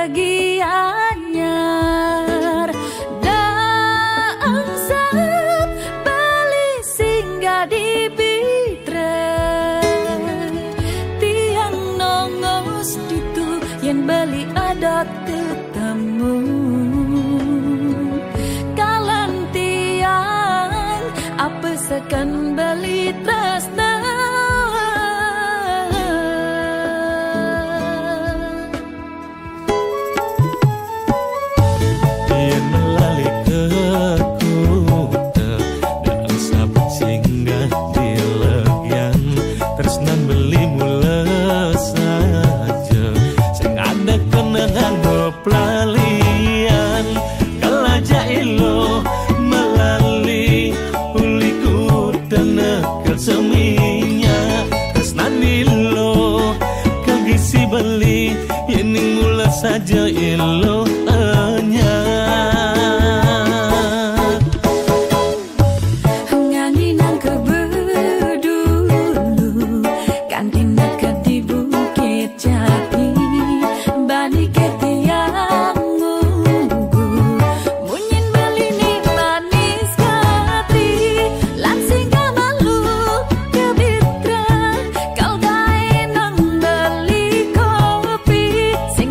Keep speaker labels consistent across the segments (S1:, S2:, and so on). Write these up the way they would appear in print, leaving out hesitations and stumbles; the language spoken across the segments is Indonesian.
S1: pergi anyar dangsap bali singgah di Bitra tiang nongos itu yang bali adat ketemu kalan tiang apa sekan bali tresna
S2: saja ilo anya
S1: ngangi nang kebedulu kantin dekat di Bukit Jati balik ke tiang munggu munyin beli ni manis kati langsing malu ke Bitra kau gae nang beli kopi sing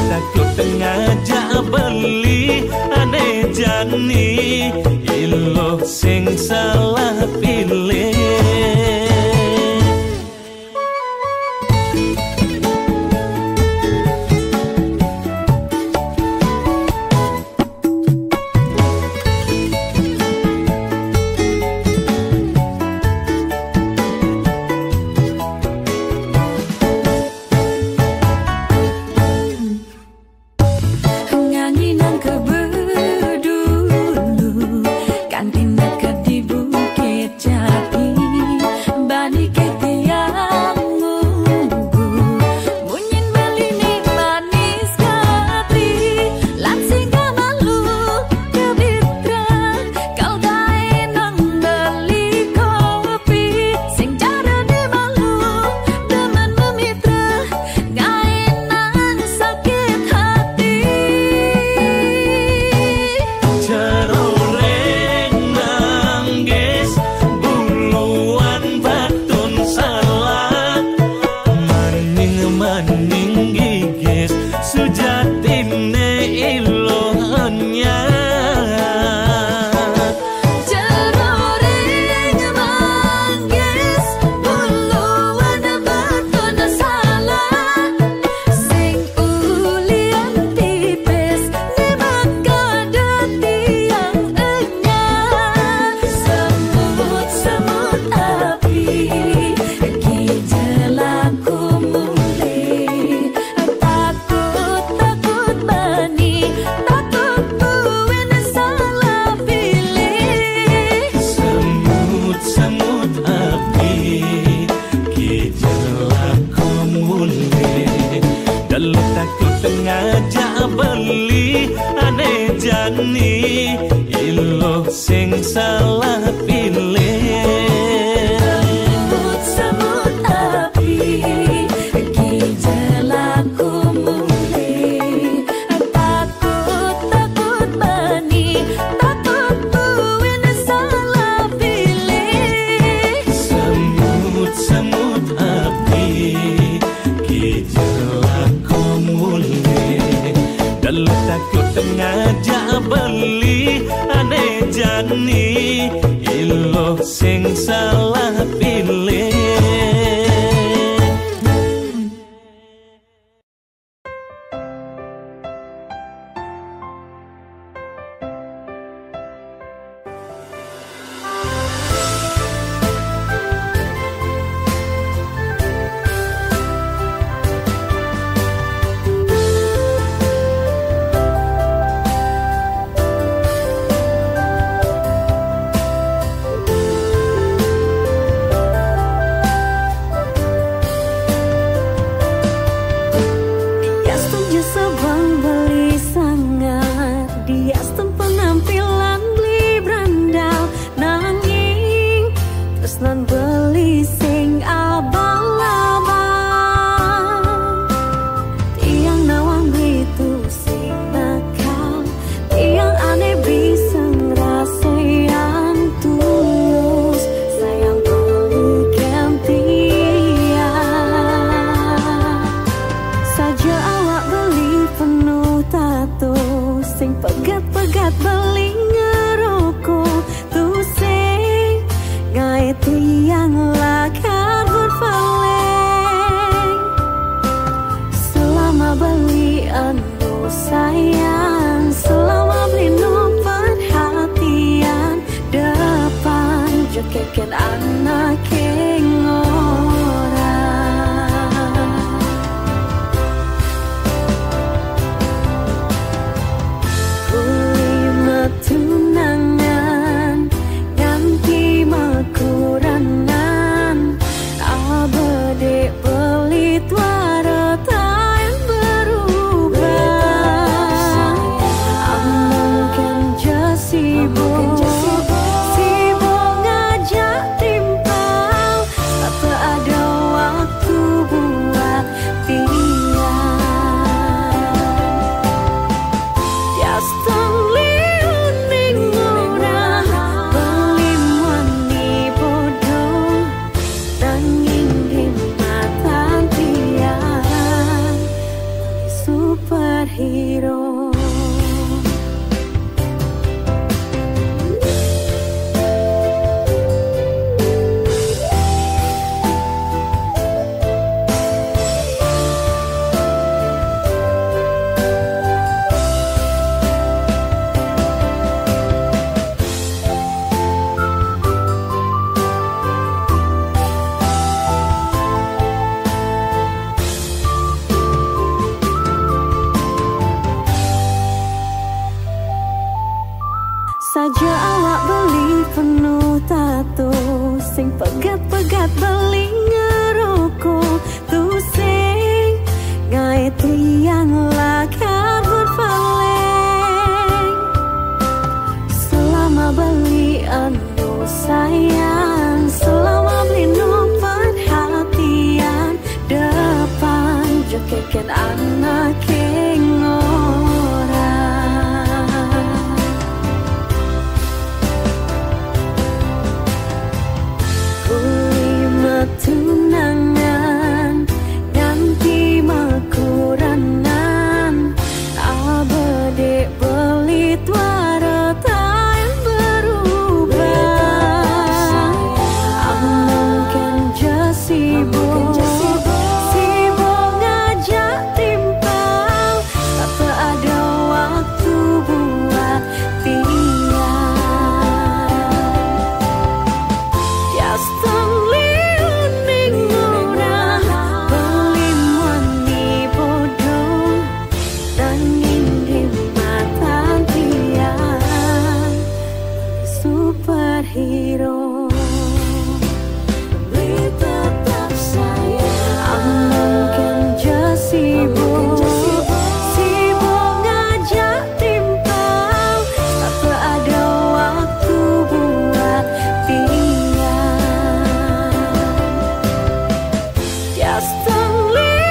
S2: takut ngajak beli aneh jani ilo sing salah pilih
S1: kantin dekat di Bukit Jati balik ke tiang munggu munyin beli ni manis kati langsing malu ke Bitra kau gae nang beli kopi sing cara di malu teman memitra gae nang sakit hati
S2: ngajak beli aneh jani ilo sing salah pilih
S1: semut api gejalaku mulai takut bani takut buin salah pilih
S2: semut api ngajak beli ane jani ilo sing salah pilih.
S1: Saja awak beli penuh tato, sing pegat-pegat beli ngerokok, tu sing gawe tiang lakar berpaling. Selama beli anu sayang, selama beli no perhatian, depan jokeken anak tunangan ganti makuranan abade beli tuara yang berubah mungkin sibuk ngajak timpang tak ada waktu buat superhero. Beli tetap sayang mungkin sibuk ngajak timpang tak ada waktu buat just superhero.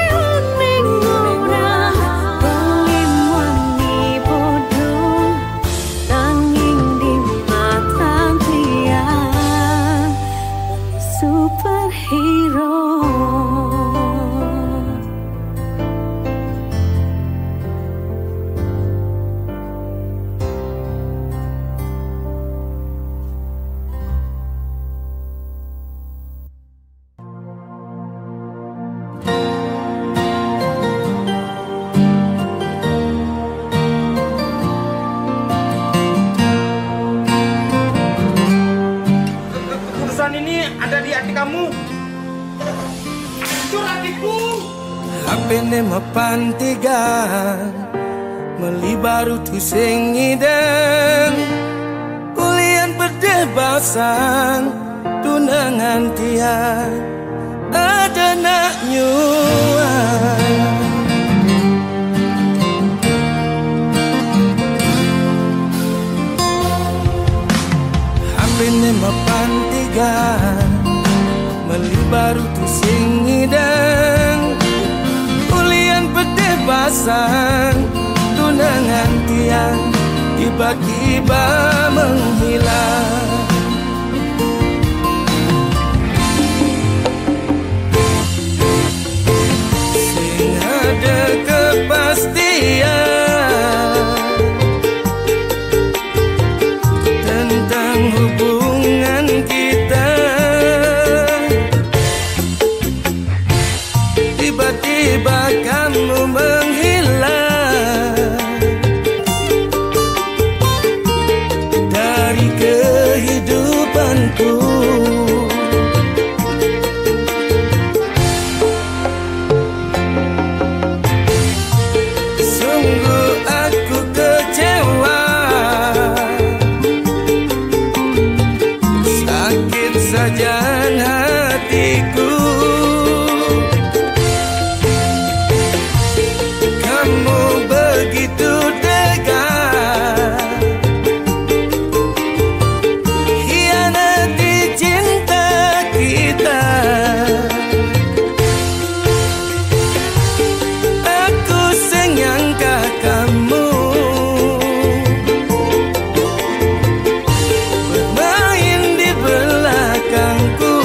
S3: kamu. Jujur adikku.
S4: HP ne mapantigan meli baru tu sing ngideng ulian perdebasan tunangan tian ada nak nyuan HP ne mapantigan meli baru tu sing ngideng ulian perdebasan tunangan tiang tiba-tiba menghilang. Sing ada kepastian tentang hubungan kita, tiba-tiba kamu menghilang dari kehidupanku. Sungguh aku kecewa, sakit saja hatiku. Kamu begitu tegar hianati cinta kita. Aku senyangka kamu bermain di belakangku.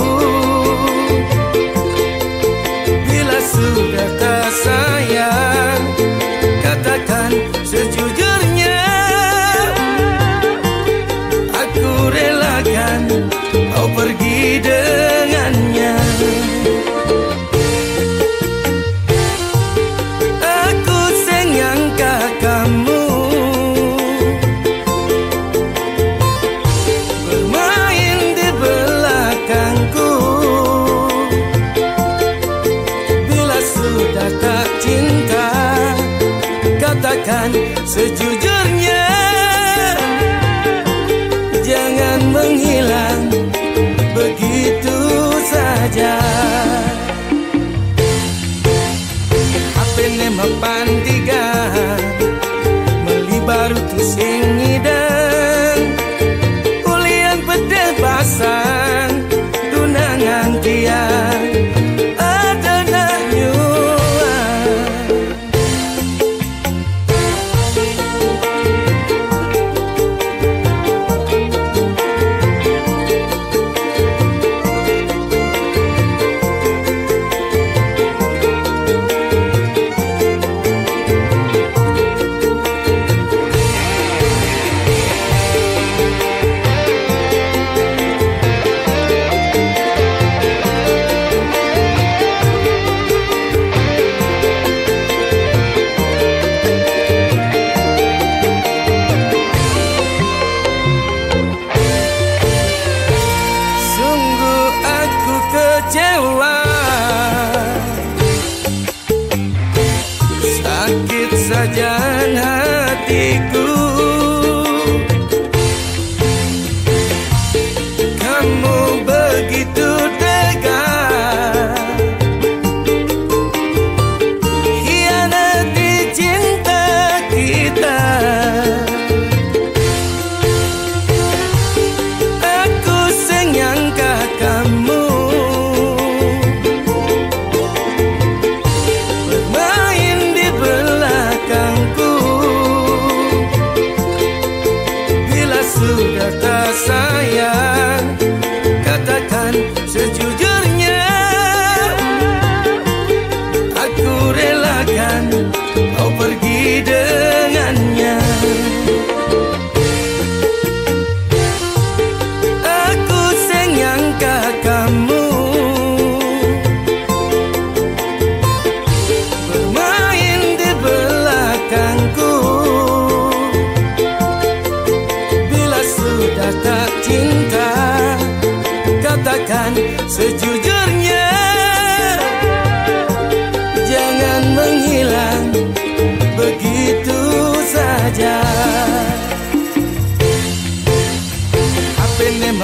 S4: Bila sudah tak sayang, katakan sejujurnya. Aku relakan kau pergi dengannya. Aku senyangka kamu bermain di belakangku. Bila sudah tak cinta, katakan sejujurnya. Jangan menghilang begitu saja. HP ne mapantigan meli baru tu sing ngideng ulian perdebasan tunangan tiang ada nak nyuan.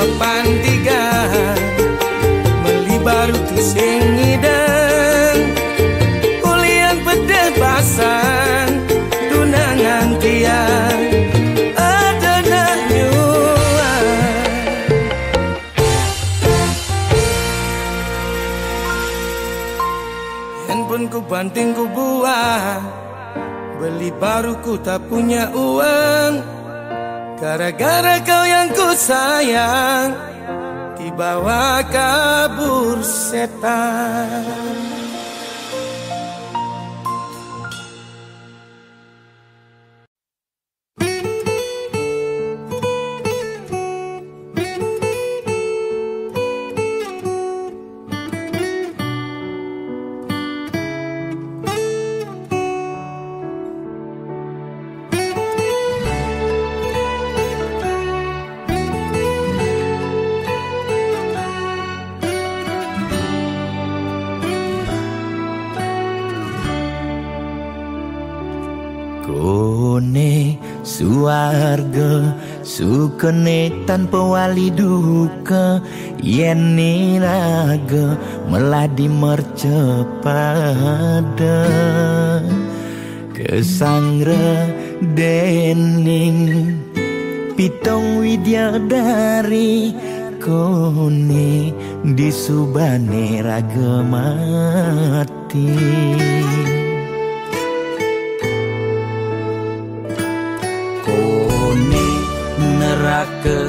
S4: mepantikan melibaru tu sing ngidang ulian pedeh basang tunangan tiang ada nak nyuang handphone ku banting ku buang beli baru ku tak punya uang gara-gara kau yang ku sayang dibawa kabur setan.
S2: Kone suarga sukene tanpa wali duka yen niraga meladi mercepada kesangre dening pitong widyadari kone disubane raga mati. Neraka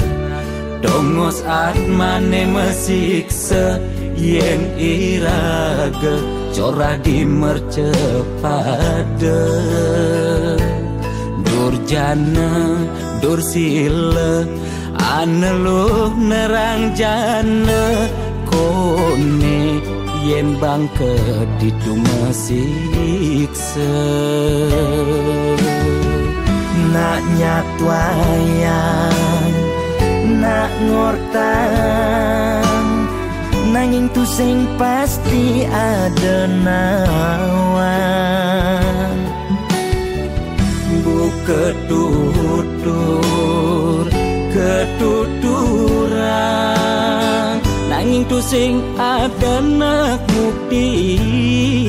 S2: dongos atmane mesiksa yen iraga cora dimercepada durjana dursila aneluh nerang jana kone yen bangke dituma siksa nak nyatwayang nak ngortang nanging tu sing pasti ada nawang bu ketuturan nanging tu sing ada nak buktian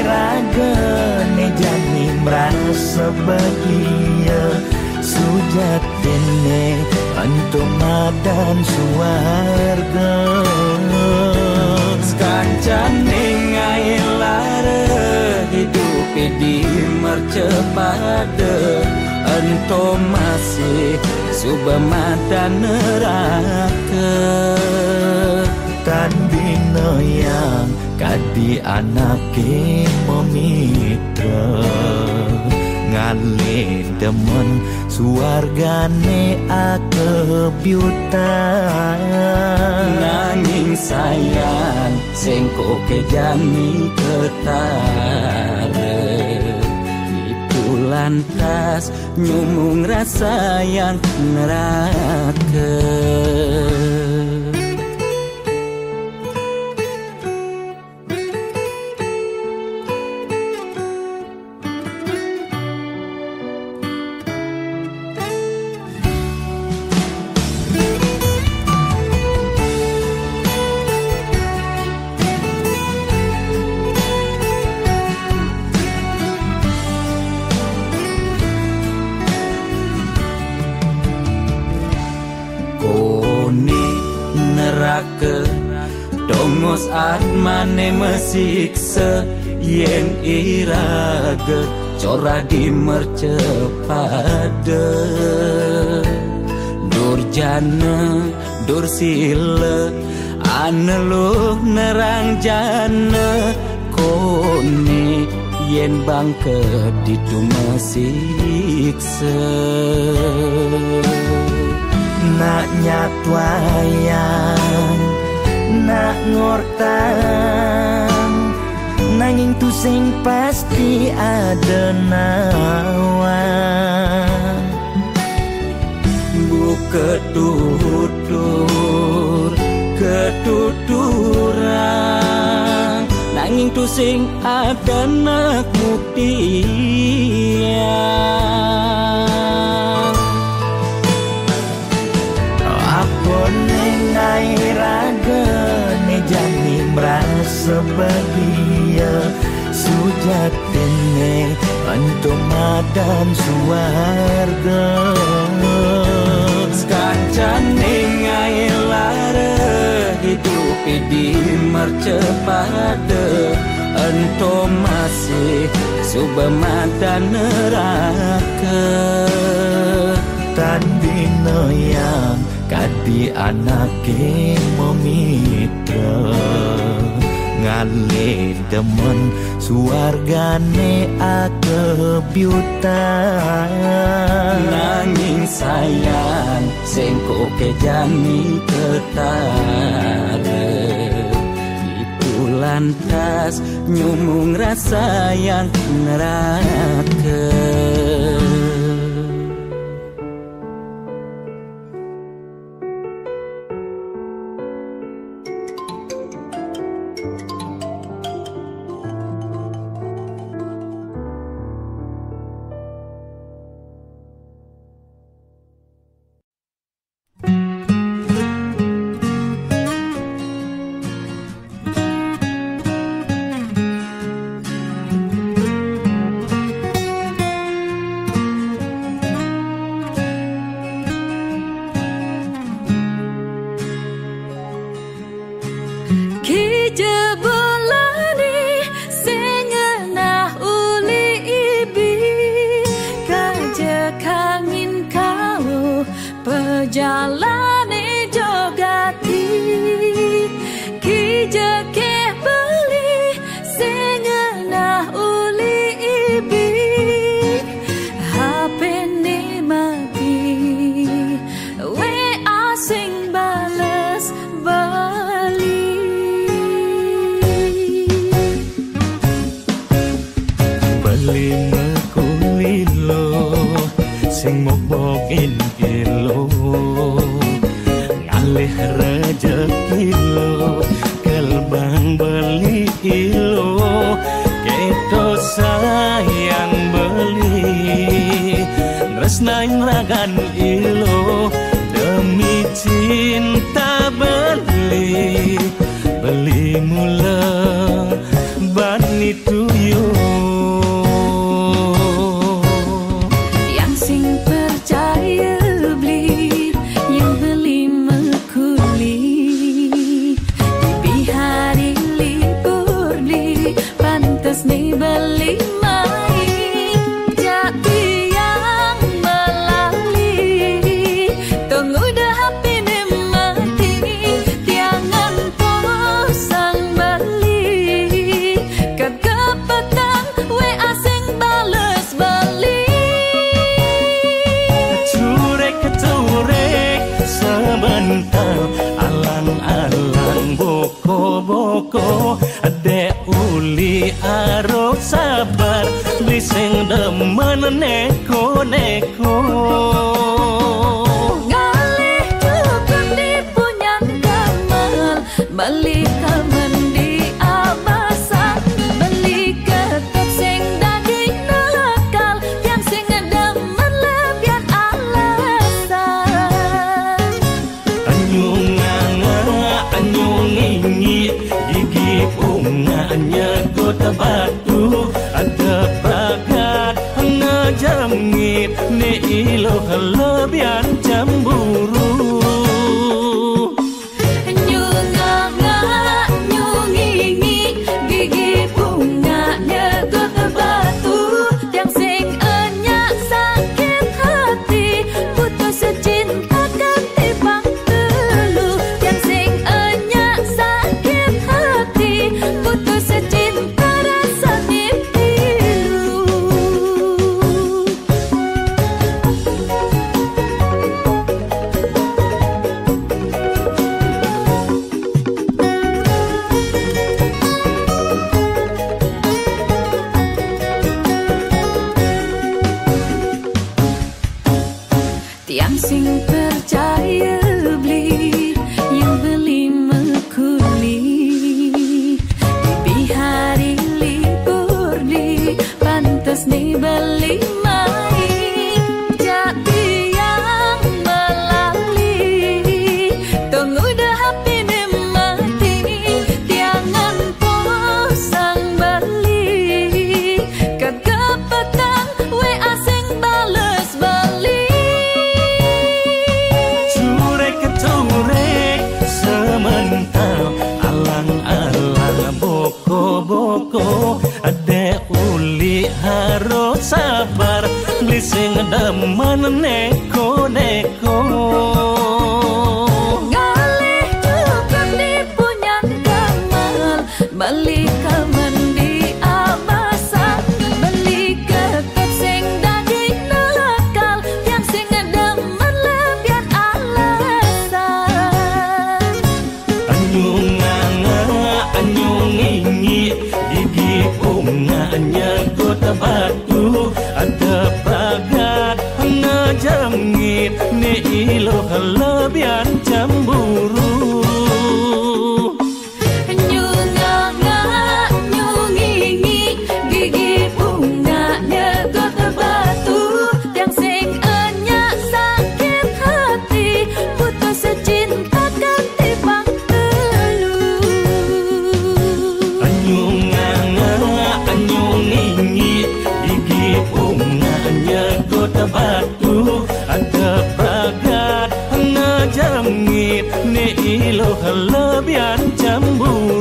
S2: raga ne jani merasa bahagia sujatene antum madan suarga skancane ngai lara hidup di mercepada antum masih subamadan neraka tandino yang kadi anake memitra ngale demen suargane akebyutan nanging sayang sengko kejani ketara itu lantas nyumung rasa yang neraka. Dongos atmane mesiksa yen iraga cora dimercepada durjana dursila aneluh nerang jana kone yen bangke dituma siksa nak nyatwayang nak ngortang nanging tu sing pasti ada nawang bu ketuturan nanging nanging tu sing ada nak buktian. Apa nengai raga ne jani merasa bahagia sujatine untuk madan suarga. Kancane nengai lara hidup di mercepada ento masih subamadan neraka. Tandino yang kadi anake memitra ngale demen suargane akebyutan. Nanging sayang sengko kejani ketara itu lantas nyumung rasa yang neraka.
S1: Yang beli mekuli di bihari
S3: boko ade uli harus sabar lising demen neko
S1: Ngalih cukup dipunya kamal balik kaman di amasan beli ketep sing daging nakal yang sing demen lebihan alasan
S3: anyung ingi gigi bunganya kota batu ada pagat ngajangit ni iloh lebihan cemburu batu ada pagat ngajangit ni iloh lebihan cemburu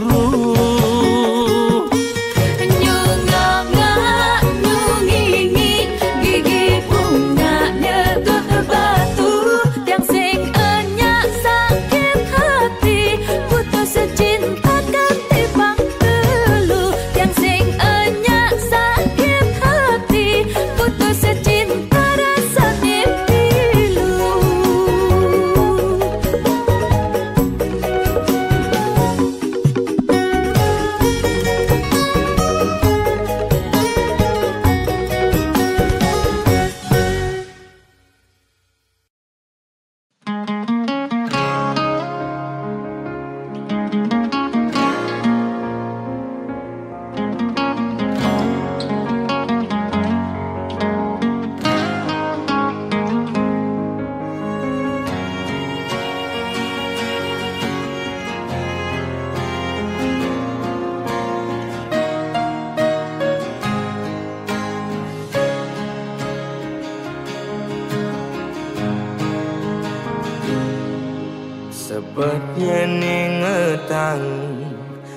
S4: Sebab yen ingetang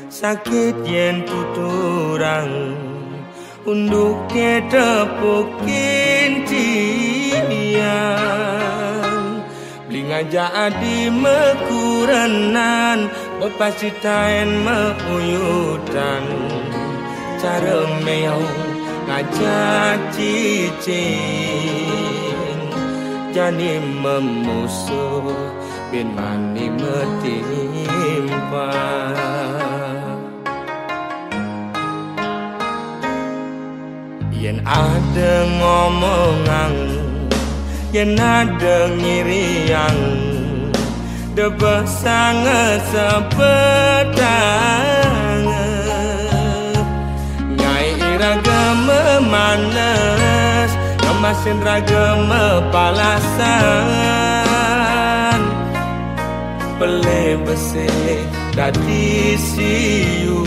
S4: sakit yen tuturang unduk tepukin tiang blingaja adi mekuranan bepasitain meuyutan cara meong ngajak cicing jani memusuh bin mani metimpa yen ada ngomongan yen ada ngiriang debah sangat sepetang nyai iraga memanas ngemasin raga mepalasan pele bese dadi siu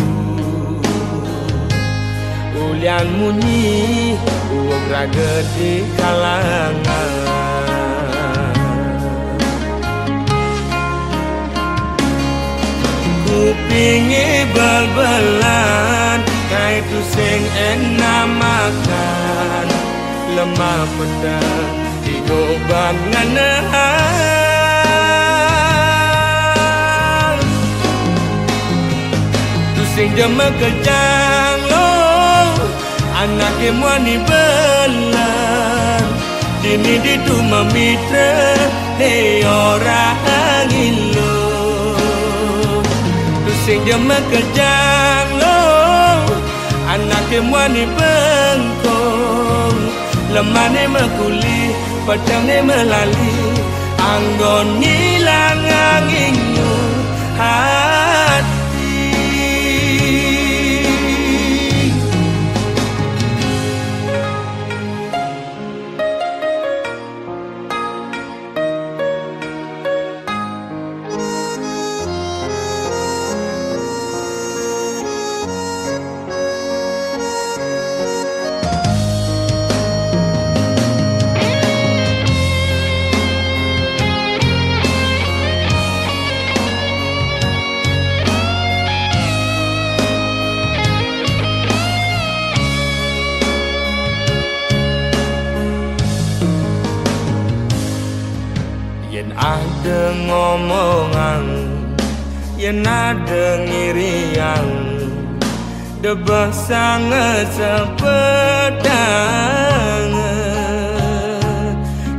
S4: ulian munyi uang raga di kalangan kupingi bal-balan kaitu sing enak makan lemah pedang digoban nganahan sing jama kejang lo anak emwani belan dini ditu memitra de orang ilo tu sing jama kejang lo anak emwani bengkong lemane mekuli padane melali anggon ngilang anginyu hati omongan yen ada ngiriang debah sangat sepedang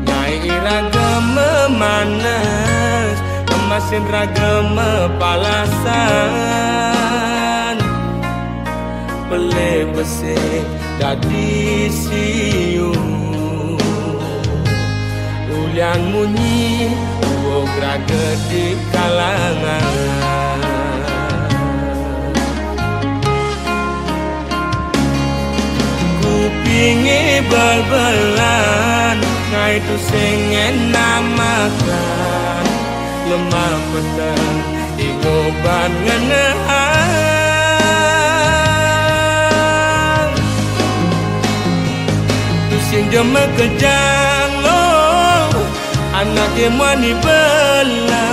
S4: nyai ragama manas emasin ragama palasan peleh besih dadi siu ulian munyi uog raga di kalangan kupingi bal-balan ngai tu sengen namakan lemah petang igoban ngenehan tu sing jema kejang lo anak emani bela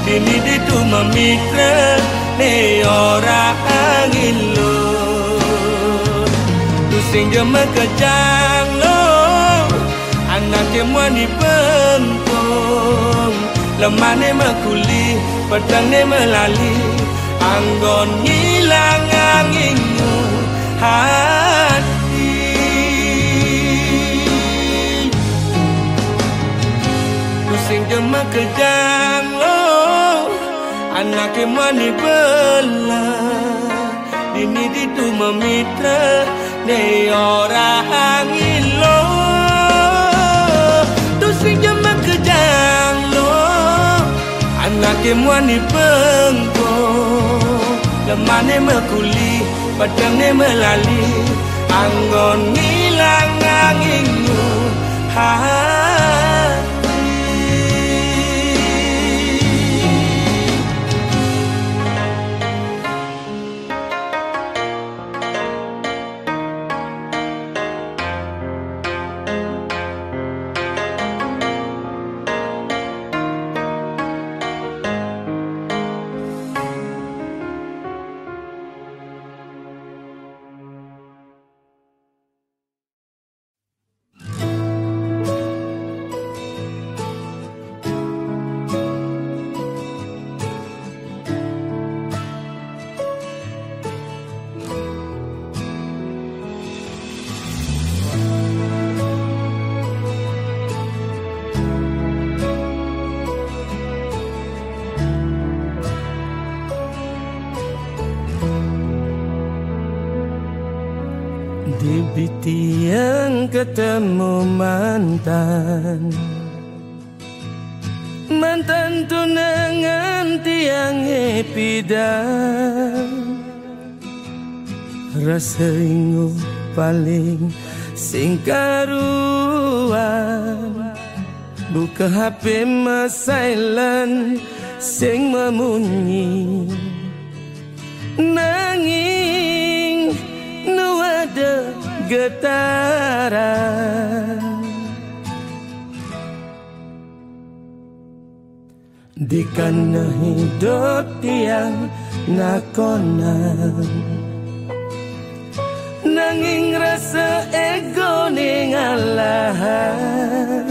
S4: dini ditu mamitra ne ora angin lo tu sing jema kejang lo anak emani bengkong lemane makuli pedane melali anggon hilang anginmu hati pusing jema kejang lo anak mani bela dini ditu memitra ne ora angin lo pusing jema kejang lo anak mani bengkong lemane makuli pedane melali anggon hilang anginmu Di yang ketemu mantan tunangan tiang epidan rasa ingu paling singkaruan buka HP silent sing memunyi nanging nu ada getaran di kana hidup tiang nakonan nanging rasa ego ning alahan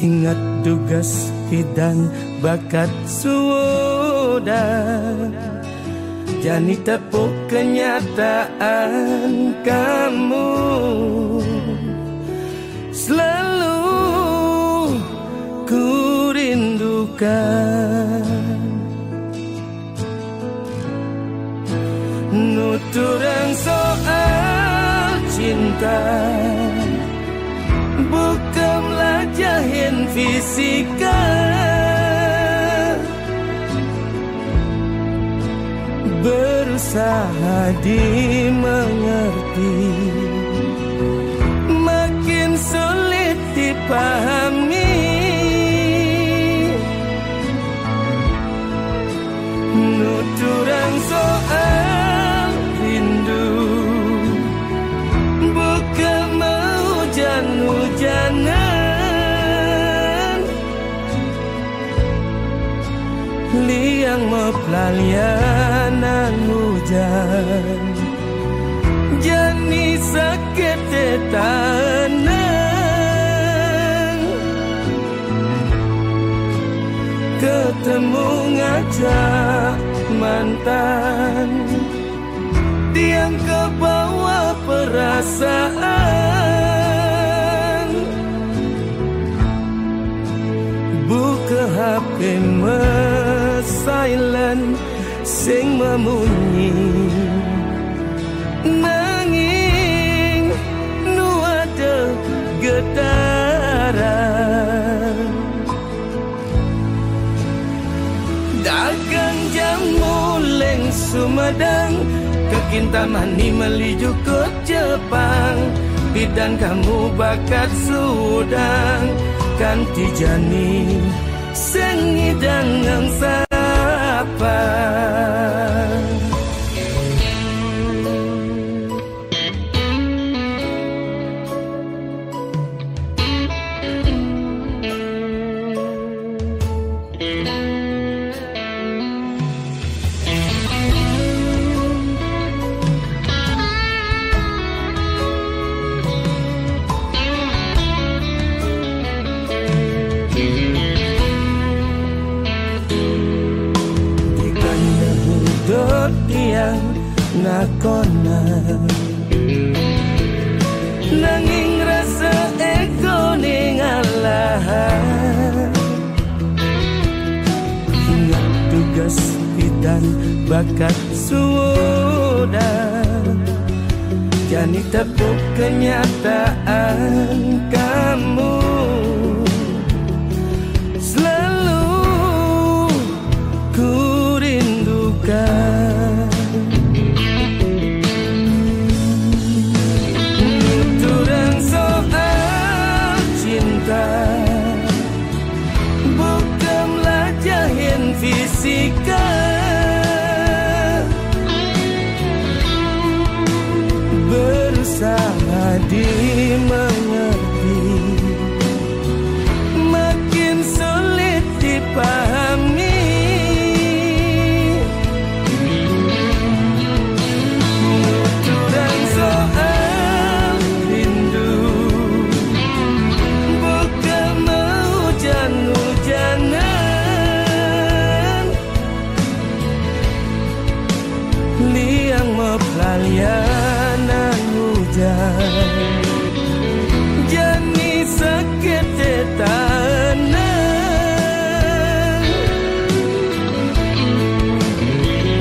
S4: ingat tugas dan bakat sudah jani tepuk kenyataan kamu selalu ku rindukan nuturang soal cinta bukanlah jahin fisika berusaha dimengerti makin sulit dipahami nuturang soal rindu bukan mau hujan-hujanan liang mepelalianan hujan jani sakit tanang ngajak mantan, tiang ke bawah perasaan. Buka HP silent sing memunyi, nanging nu ada getaran. Dagang jamu leng Sumedang, kekintamani meliju ke Jepang. Bidan kamu bakat sudang, kanti jani sengidang yang sapa. Tiang nakona, nanging rasa ego ning Allah. Ingat tugas bidan bakat sudah, jani tepuk kenyataan kamu selalu ku rindukan. Bukanlah jahil fisika, berusaha dimengerti, makin sulit dipahami. Nuturan soal rindu, bukan hujan-hujanan, liang mepelalianan hujan, jani sakit tanah.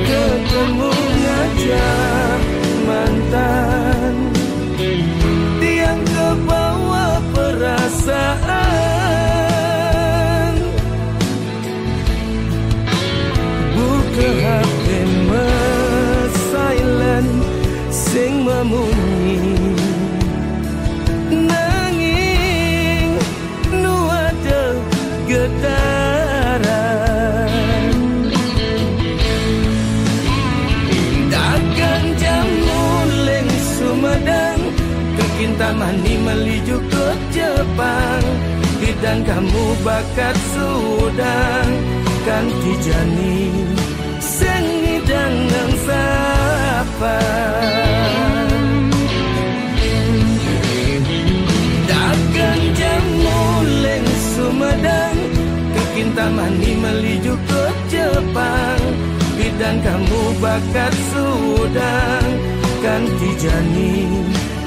S4: Ketemu ngajak mantan, tiang ke bawah perasaan. Buka HP silent sing memunyi, nanging nu ada getaran. Dagang jamu leng Sumedang, kekintamani meliju ke Jepang. Bidan kamu bakat sudang, kanti jani sengidang yang sapa. Dagang jamu leng Sumedang, kekintamani meliju ke Jepang. Bidan kamu bakat sudang, kanti jani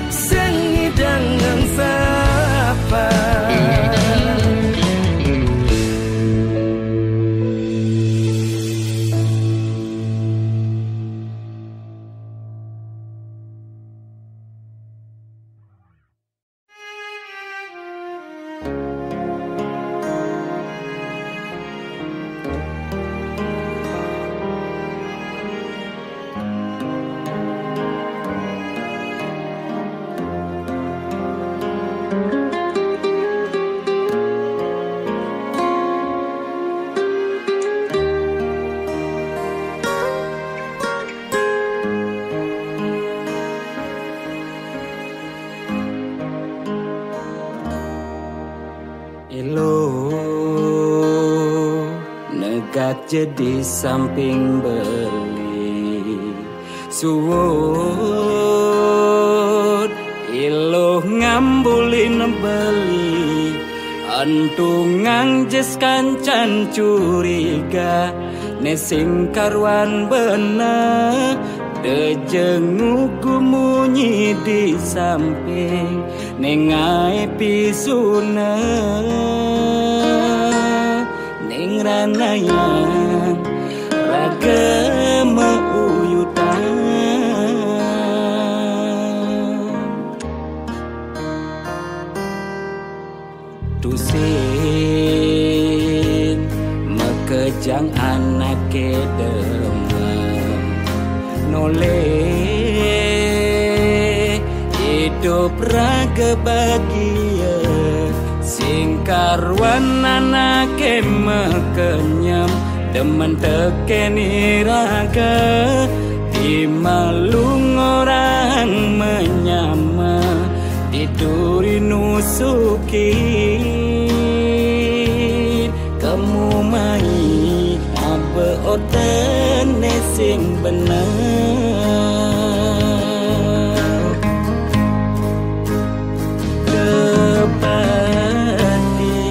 S4: sengidang yang sapa.
S5: Jadi samping beli suwud iluh ngambulin beli antungang jes kancan curiga ne sing karwan bener dejenguku munyi di samping nengai pisuna ning ranayan raga meuyutan tusin mekejang anak kedemang nole hidup raga bahagia sing karwan anake mekenyam demen tekeni raga di malung orang menyama tiduri nusuki kamu mai abe otene sing bener kepati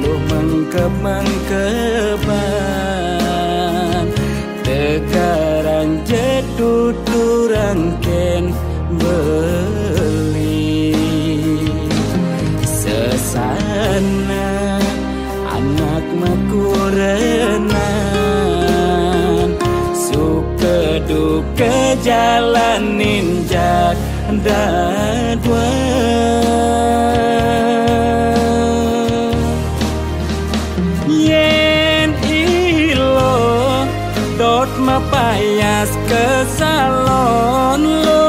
S5: lu mengkep-mengkepan tegaran jeduduran ken beli sesana anak makurenan suka duka jalanin jak dadwa yen ilo dot mapayas ke salon lo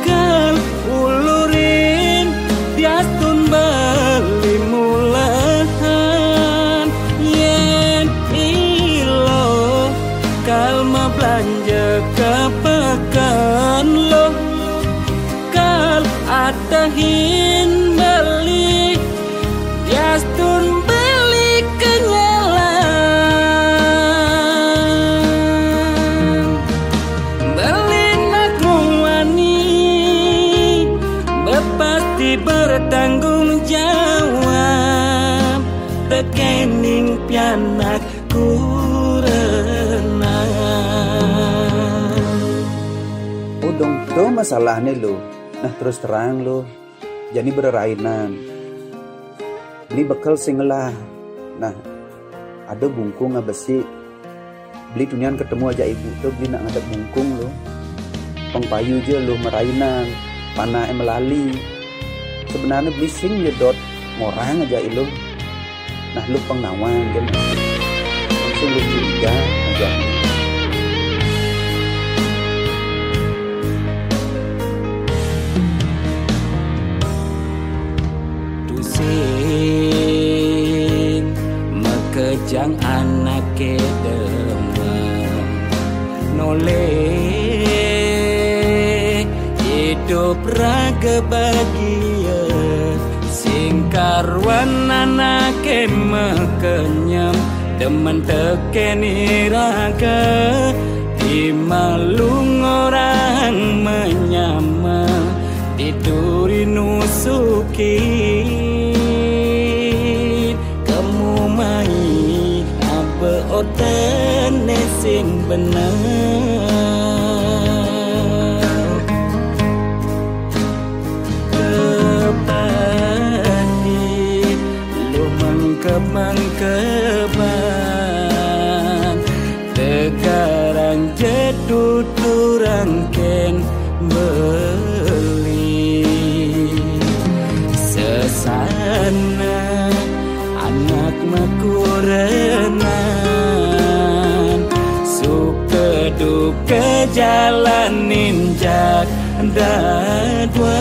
S5: kal ulurin diastun beli mulahan yen ilo kalma belanja ke pekan lo kal atahin beli diastun beli kenyalan beli nakuani bepasti bertanggung jawab tekening pianak kurenang
S6: udong do masalahnya lo nah terus terang lo jadi bererainan beli bekal singlah nah ada bungkung besi beli dunian ketemu aja ibu tuh beli nak ngadep bungkung lo pengpayu je lo merainan panah melali sebenarnya beli sing jedot ngorang aja ilo nah lu pengawan kan langsung lu curiga aja tusin mekejang anak kedemang nole hidup raga bahagia sing karwan anake mekenyam demen tekeni raga di malung orang menyama tiduri nusuki kamu mai abe otene sing bener mengkeban tegaran jeduduran ken beli sesana anak makurenan suka duka jalanin jak dadwa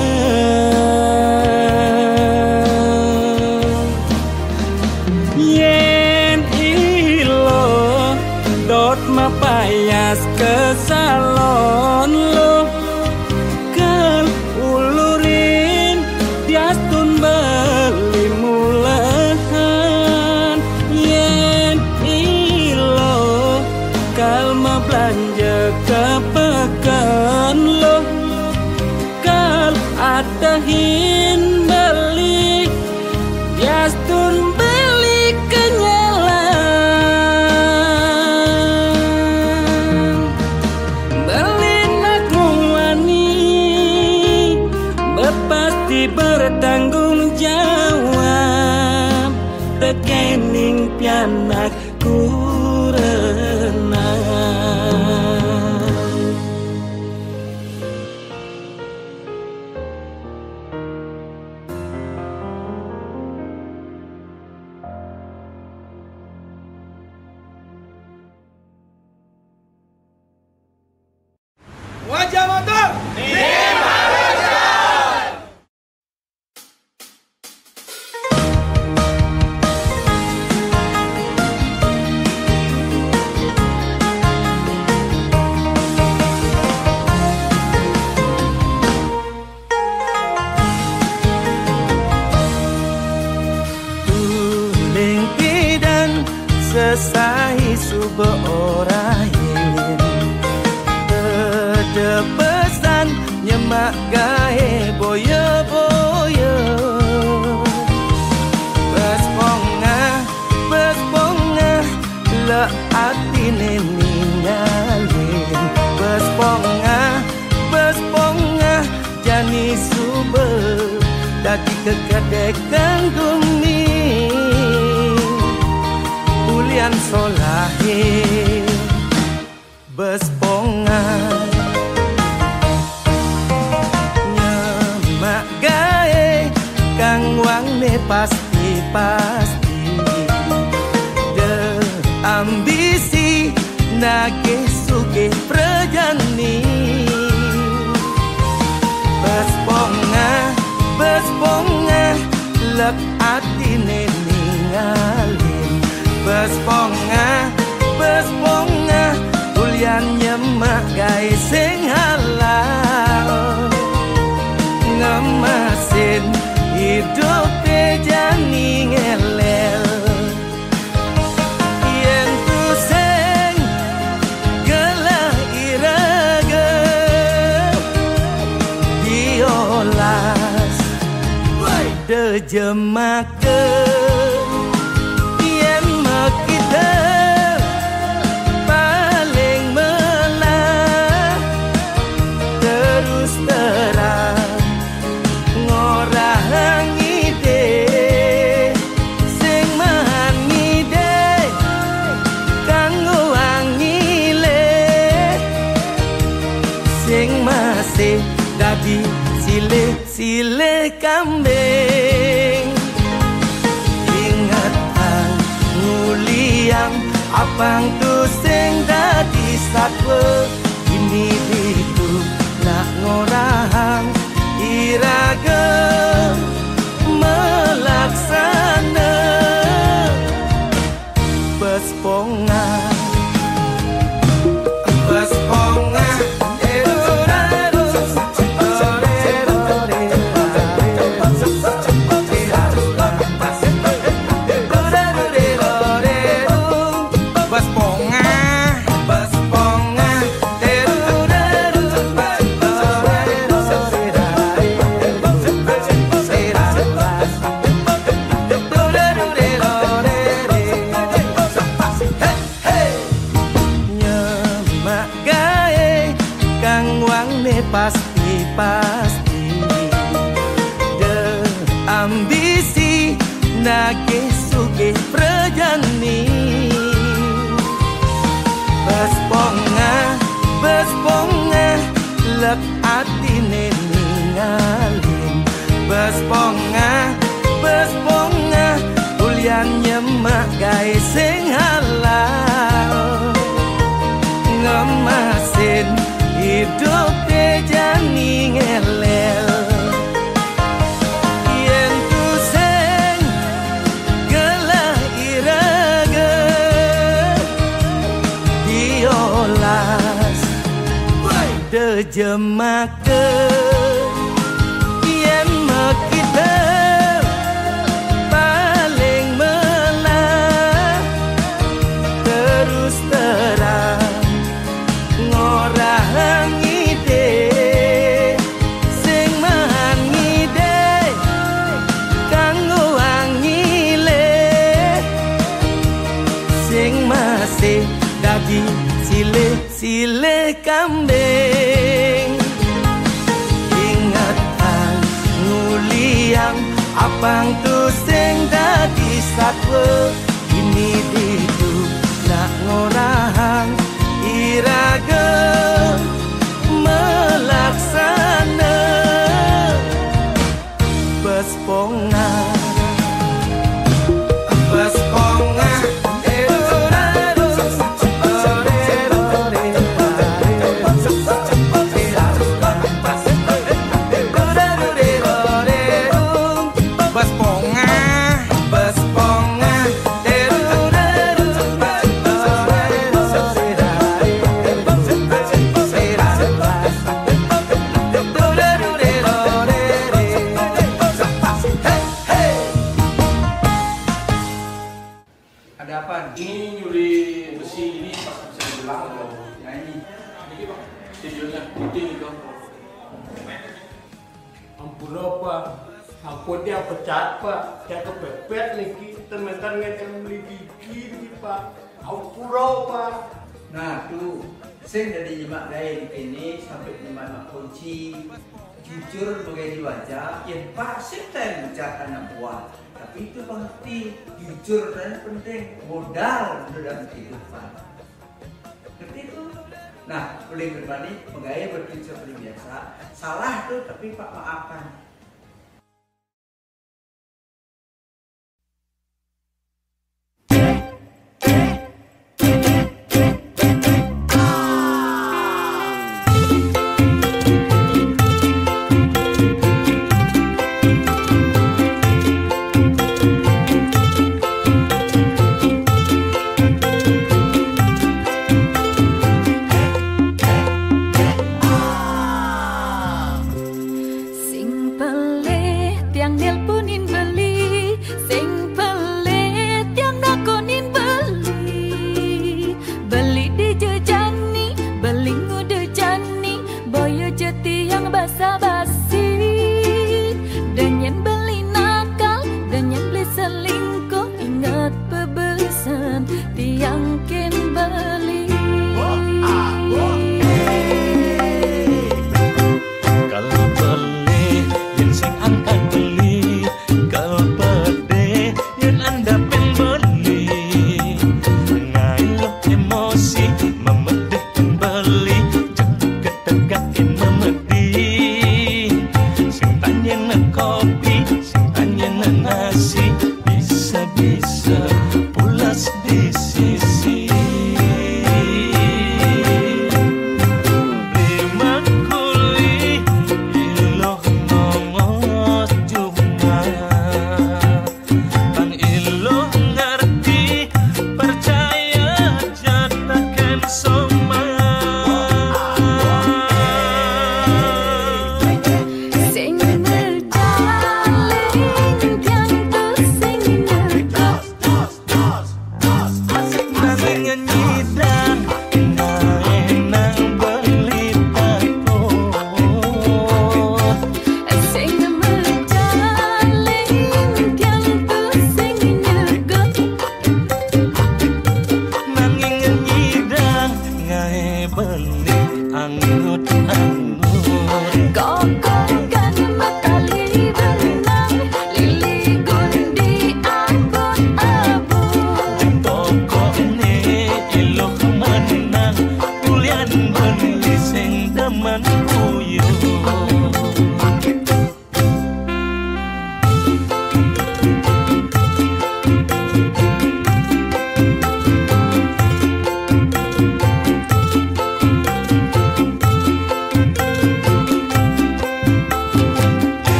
S6: yen ilo dot mapayas ke salon lo kal ulurin diastun beli mulahan yen ilo kalma belanja ke pekan lo kal atahin beli diastun beli kenyalan
S5: pianak kurenang.
S4: Wajah motor
S2: Tuling pidan sesahi subeorahin Tedepesan nyemak gahe boyo-boyo Bespongah lek atine ninggalin Bespongah jani sube dadi kekedekan gumi Ulian solahe Bespongah nyemak gae kang wangne pasti de ambisi nage suge prajani Bespongah lek atine ninggalin Bespongah ulian nyemak gae sing halal ngemasin hidup jani ngelel yen tu sing gelah iraga diolas de jemake yen makita paling melah terus terang ngorang ide sing mahan ide kanggo angile sing masih dadi sile kambing ingatan nguliang apang tu sing dadi satwa ini itu nak ngorang iraga melaksana Bespongah pasti de ambisi nage suge prajani Bespongah lek atine ninggalin Bespongah ulian nyemak gae sing halal ngemasin hidup jani ngelel yen tu sing gelah iraga diolas de jemake yen makita paling melah terus terang ngorang ide sing mahan ide kanggo angile sing masih dadi sile kambing ingatan nguliang apang tu sing dadi satwa ini
S4: hang iraga melaksana besponga
S3: ini nyuri besi ini pas bisa dibilang loh. Nah ini bang, videonya ini kok.
S7: Ampun pak, ampun dia pecat pak, dia kepepet nih teman-teman yang beli gigi nih pak, ampun pak.
S8: Nah tuh, saya dari nyimak gaya di sini sampai nyimak kunci jujur sebagai wajah yang pasti mencari anak buah. Tapi itu penting, jujur dan penting, modal dalam kehidupan. Seperti itu. Nah, boleh berbani, menggaya berpikir seperti biasa. Salah tuh, tapi Pak maafkan.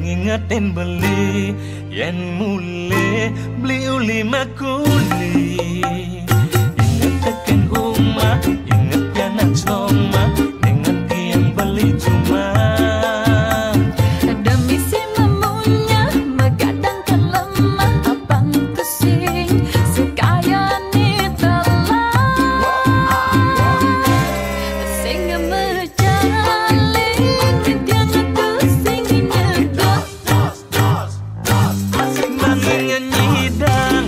S4: ngingetin beli yen mule beli uli makuli inget tekan rumah inget anak soma dengan tiang beli cuma
S1: demi si memunya megadangkan lemah abang kusing sekaya ni telah sing mejalin tiang tu sing nyegot
S4: nanging nyidang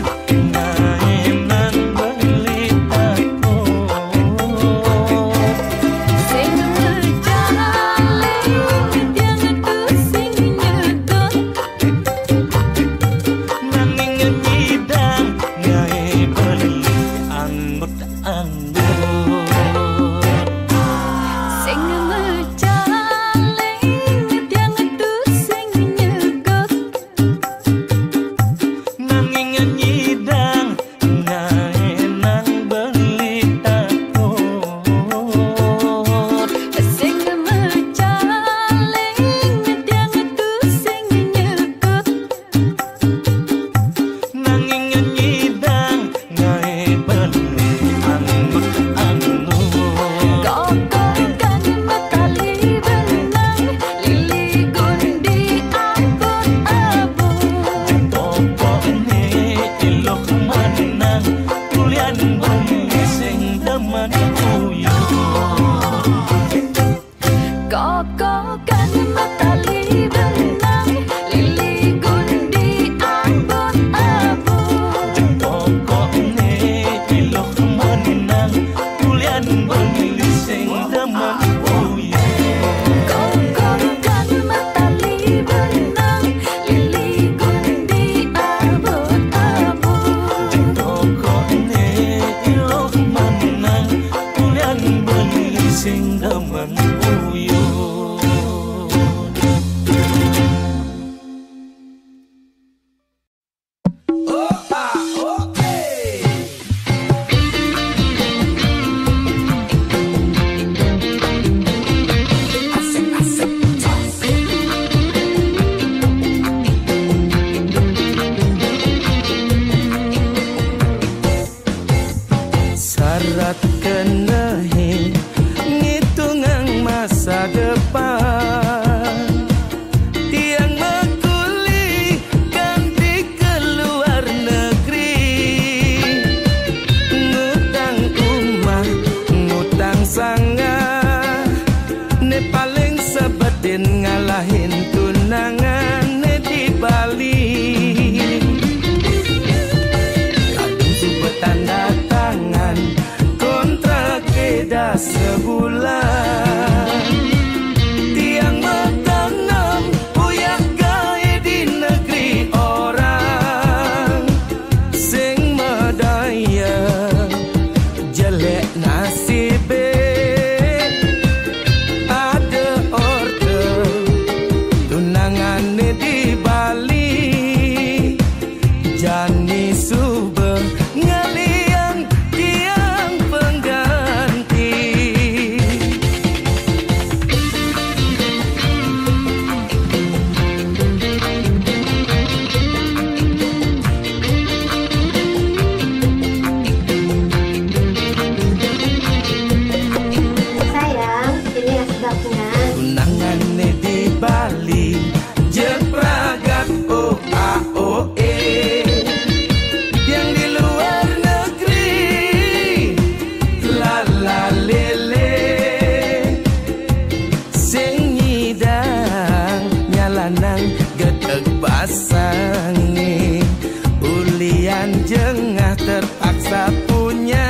S4: jengah terpaksa punya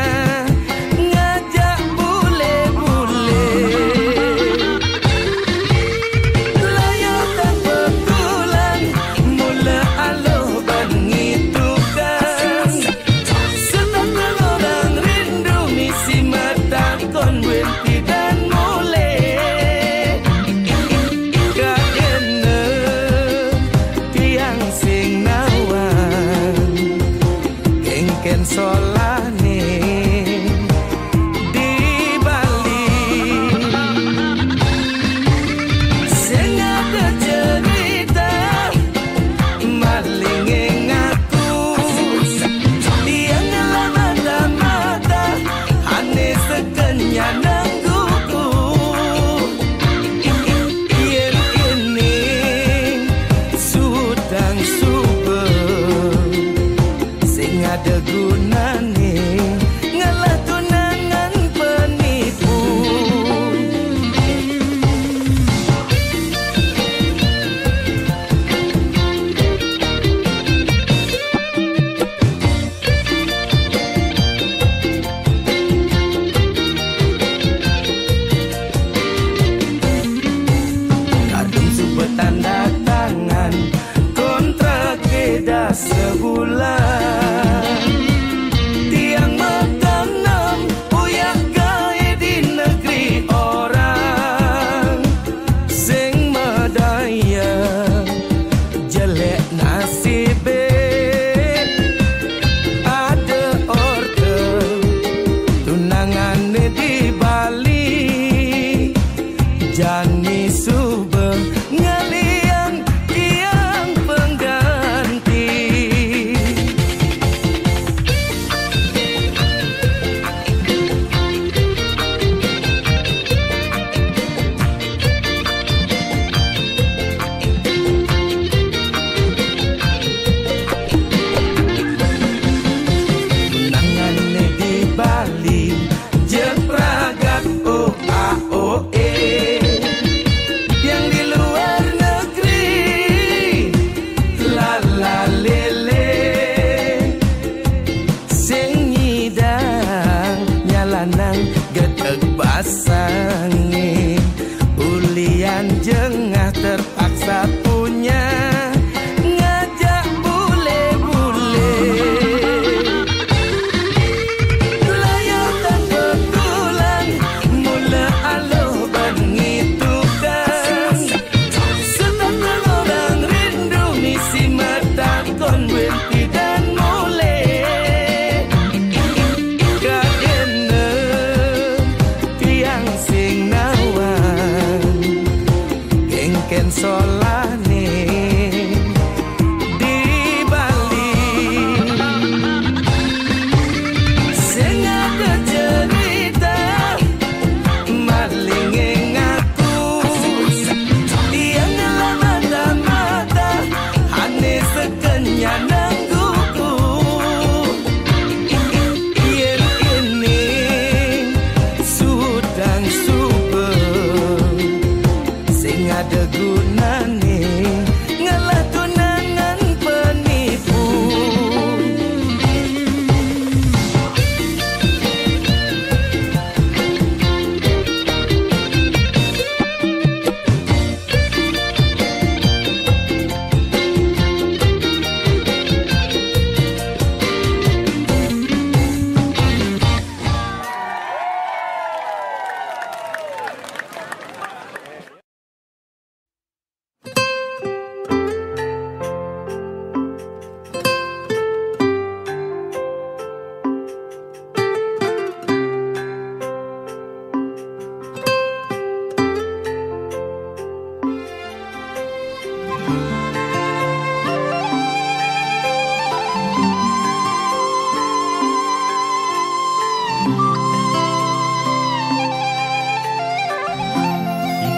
S4: ngajak bule-bule. Layar tanpa tulang mula aloh bangitukan. Setengah orang rindu misi mata konwenti dan mule. Kadena tiang sing nawan kengken solane di Bali. Sing ada cerita maling ngaku tiang ngelah mata-mata ane sekenya nangguku. Yen ini sudang subeng sing ada gunane ngalah tunangan penipu. Kadung subet tanda tangan kontrak beda sebulan. Tiang matanam uyak gawe di negeri orang. Sing medaya jelek nasibe ada order tunangannya di Bali. Jani subeng ngalian tiang pengganti. Tunangannya di Bali jepragat OAOE. Yang di luar negeri lala lele sing ngidang nyalanang gedeg basange. Ulian jengah terpaksa punya ngajak bule-bule. Layar tanpa tulang mula aloh bangitukan. Setengah orang rindu misi mata konwenti dan mule. Kadena tiang sing nawan kengken solane di Bali. Sing ada cerita maling ngaku tiang ngelah mata-mata ane sekenya nangguku. Yen ini sudang subeng sing ada gunane ngalah tunangan penipu.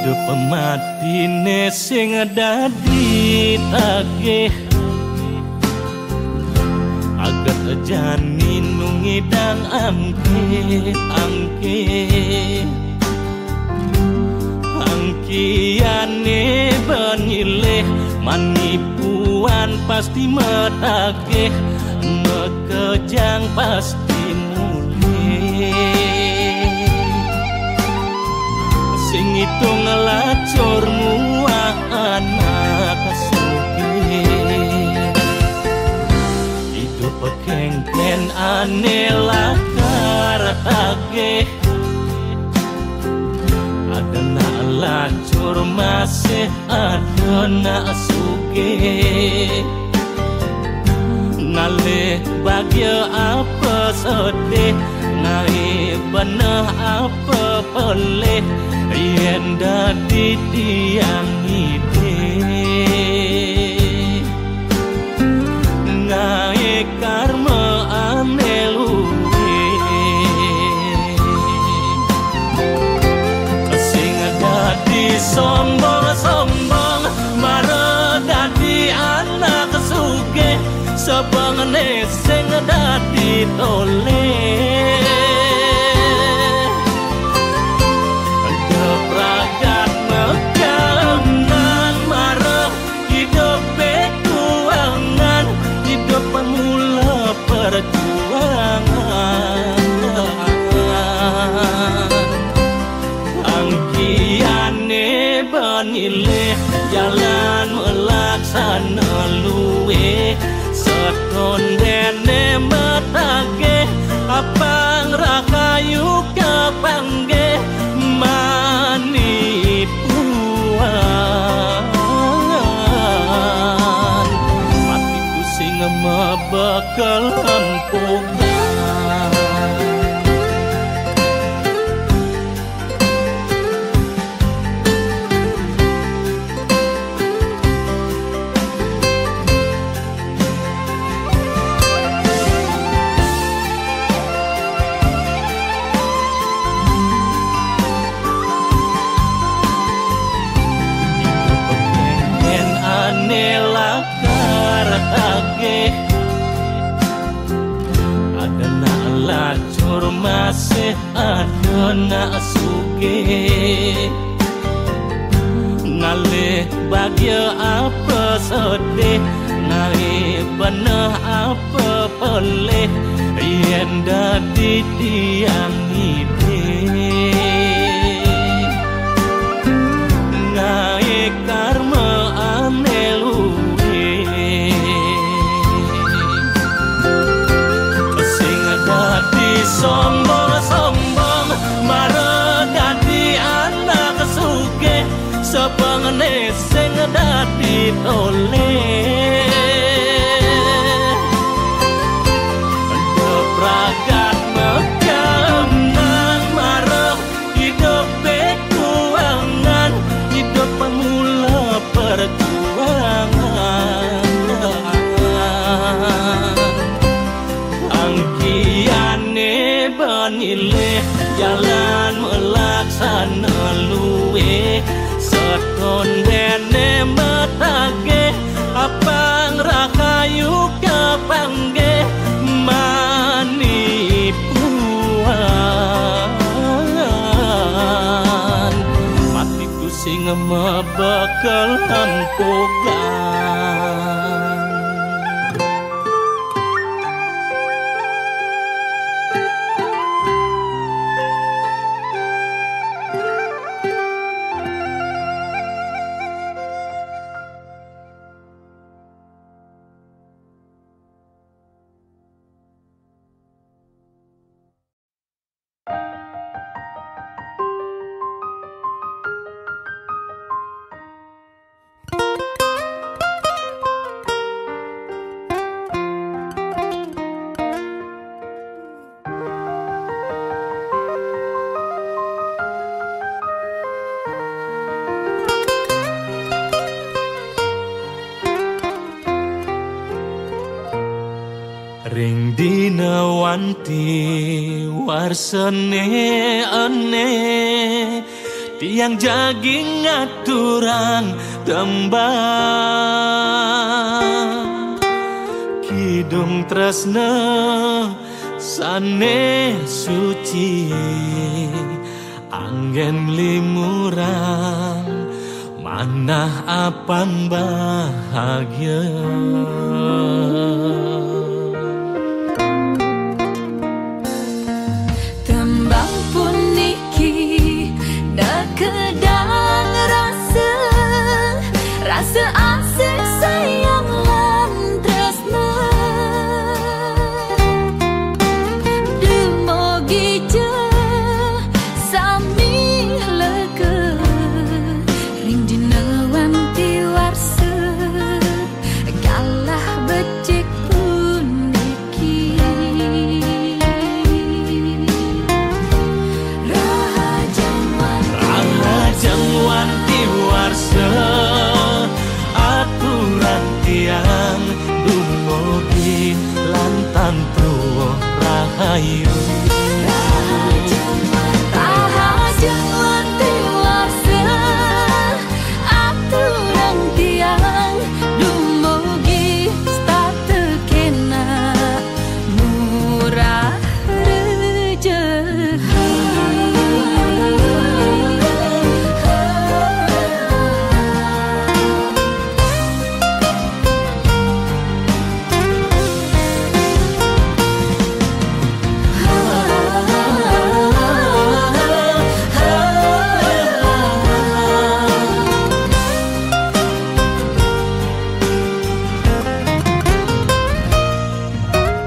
S4: Hidup matine sing dadi tagih agat janin nungidang angke angkiane benyileh manipuan pasti metagih meke pasti mulih. Sing itu ngelacurmu anak sugih. Hidup kengken aneh lakar ageh. Adana lacur masih adana sugih. Ngalih bagya apa sedih, ngai benah apa pelih, yen dadi tiang ide. Ngai karma ane luwe, sing dadi sombong-sombong, mara dadi anak sugih. Sebangane sing dadi toleh, kepragat megangan marah hidup bekuangan, hidup pemula perjuangan. Angkiane benileh jalan melaksana luwe. Seton dene metage apang rakayu kepangge manipuan. Matiku sing mebekal empungan. Adana lacur masih adana sugih. Ngalih bagya apa sedih, ngai benah apa pelih, yen dadi tiang ide. Ngai karma ane luwe, sombong-sombong mara dadi anak sugih. Sebangane sing dadi toleh, kepragat megangan marah hidup bekuangan, hidup pemula perjuangan. Angkiane benileh jalan melaksana luwe. Seton dene metage apang rakayu kepangge manipuan. Matiku sing mebekal empungan. Ring dina wanti warsene ane, tiang jaging ngaturang tembang. Kidung tresna sane suci, anggen limuran manah apang bahagia. rahayu.
S1: Rahajuan dewasa aturan tiang dumugi statu kena murah rezeki.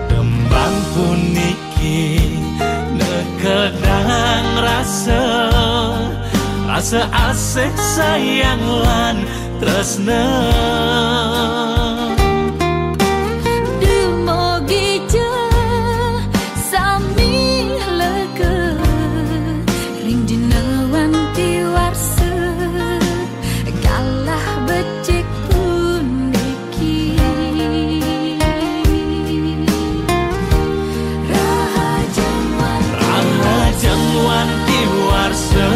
S4: Tembang puniki nekedang rasa asik sayang lan tresna.
S1: Dumugi je sami leke ring dinawan tiwarse galah becik puniki.
S4: Rahajuan tiwarsa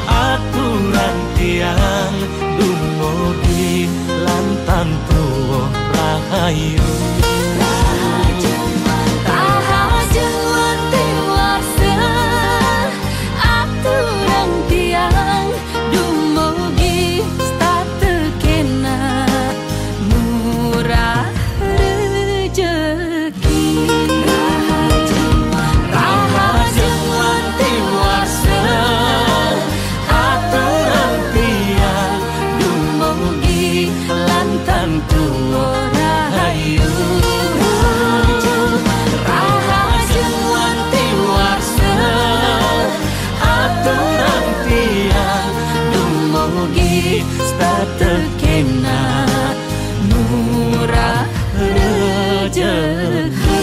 S4: aturan tiang dumugi lantan tuwa rahayu.
S1: Rahajuan dewasa aturan tiang dumugi statu kena murah rezeki. Rahajuan dewasa
S4: Aturan tiang
S1: dumugi
S4: lantan tuwa rahayu.
S1: Rahajuan
S4: Tiwarsa aturan tiang dumugi statu kena
S1: murah
S4: rezeki.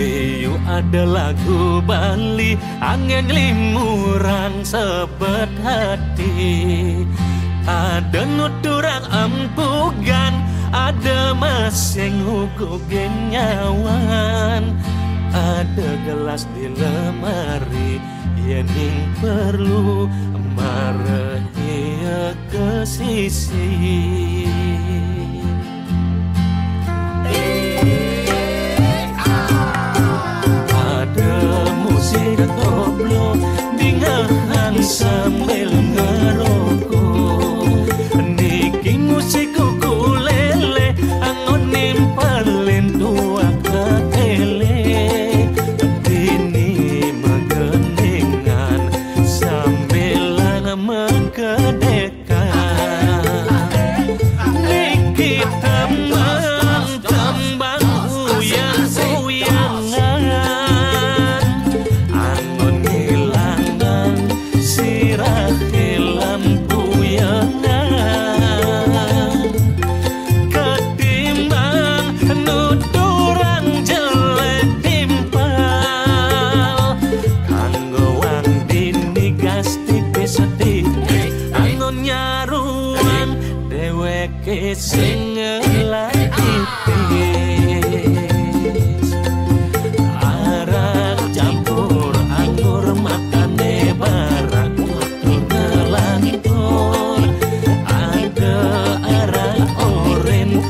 S4: Liu ada lagu Bali angin limuran sebet hati. Ada nuturang empugan, ada masing hukugin nyawan. Ada gelas di lemari, yening perlu marahia ke sisi. Musik koplo dingahan sambil ngerokok. Niki musik ukulele angon nimpalin tua ketele. Dini megeningan sambilan mengkedekan. Niki tembang uyang-uyangan. Sing lagi tis arak campur anggur makane barang tutur ngelantur. Ada arak oren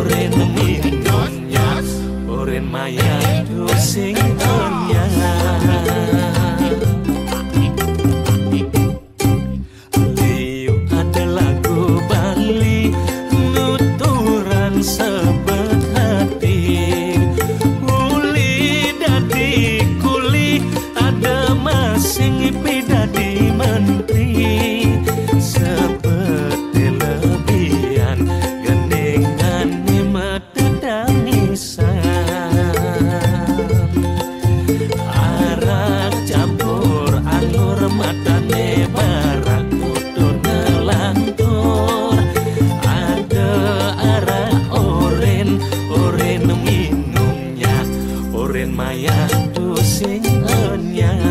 S4: minumnya oren mayadu sing anyang. Liu ada lagu Bali nuturan sebet hati. Uli dadi kuli ada masing pidadi menteri. Seperti lebihan gendingan ni metedangisan. Arak campur anggur matane barak kudu nelantur. Ada arak oren, oren minumnya, oren mayadu sing anyang.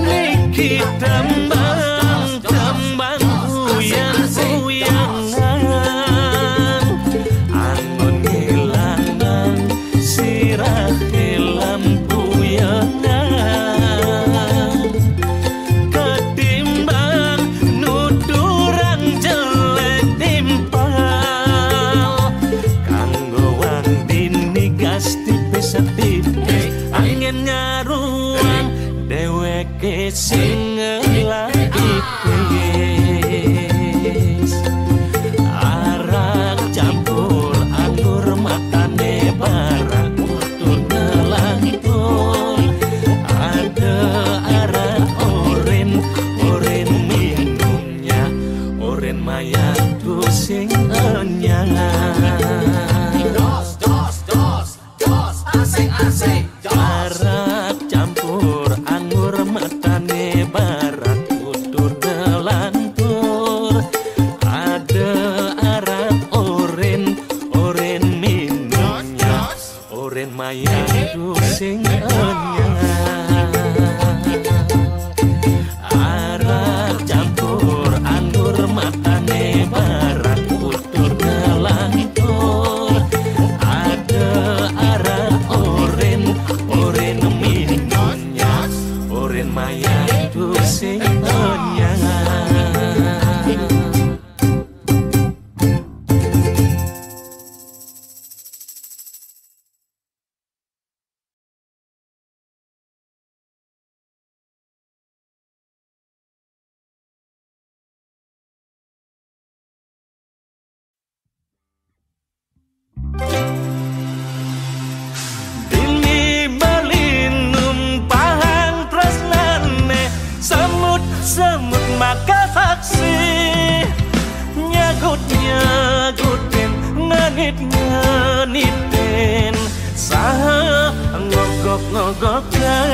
S4: Niki tembang uyang-uyangan, angon ngilangan sirah lampu yangan. Ketimbang nuduran jelek timpal, kanggo wang dini gas tipis-tipis angin ngaruang. Deweke sing ngelakipis. Arak campur anggur matane barak kudu nelantur. Ada arak oren, oren minumnya, oren mayadu sing anyang. Arak campur anggur matane barat kudur nelantur. Ada arak oren, oren minumnya, oren mayadu sing anyang. Arak campur anggur matane barat kudur nelantur. Ada arak oren, oren minumnya, oren mayadu sing anyang. Dini melinum pahang tresnane, semut-semut maka saksi. Nyagut-nyagutin, nganit-nganitin, saha ngogok-ngogokan.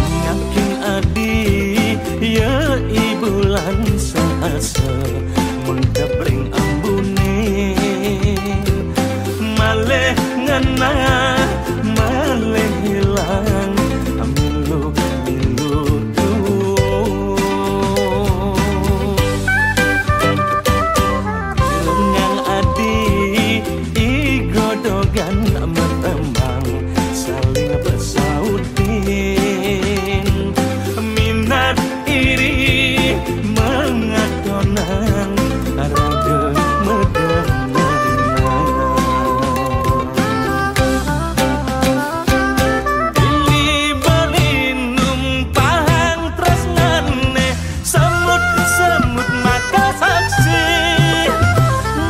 S4: Yakin adi ya ibulan sahasa mengkabring ambune. Maleh ngena maleh hilang milu-milu yang adi igodogan metembang saling bersautin. Minat iri mengadonan rada medengan. Dili balinum pahang tresnane, semut-semut maka saksi.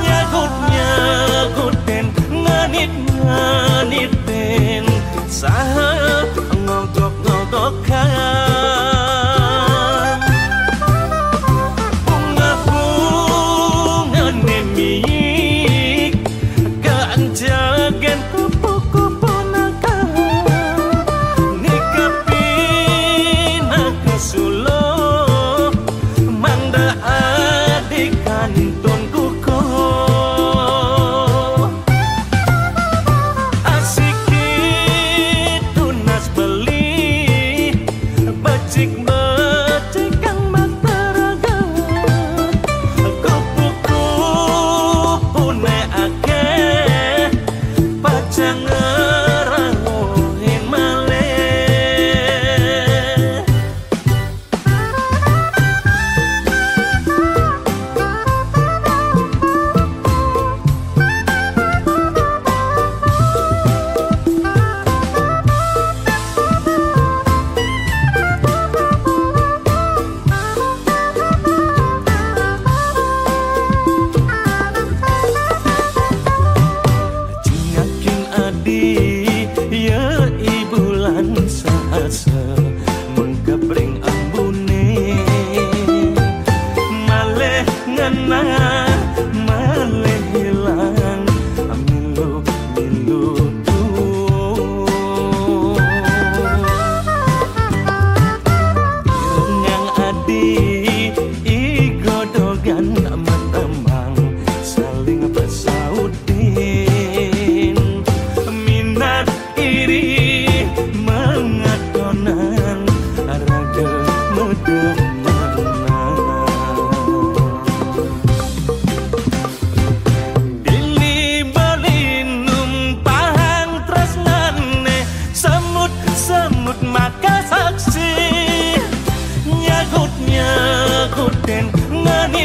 S4: Nyagut-nyagutin, nganit-nganitin, saha ngogok-ngogokan.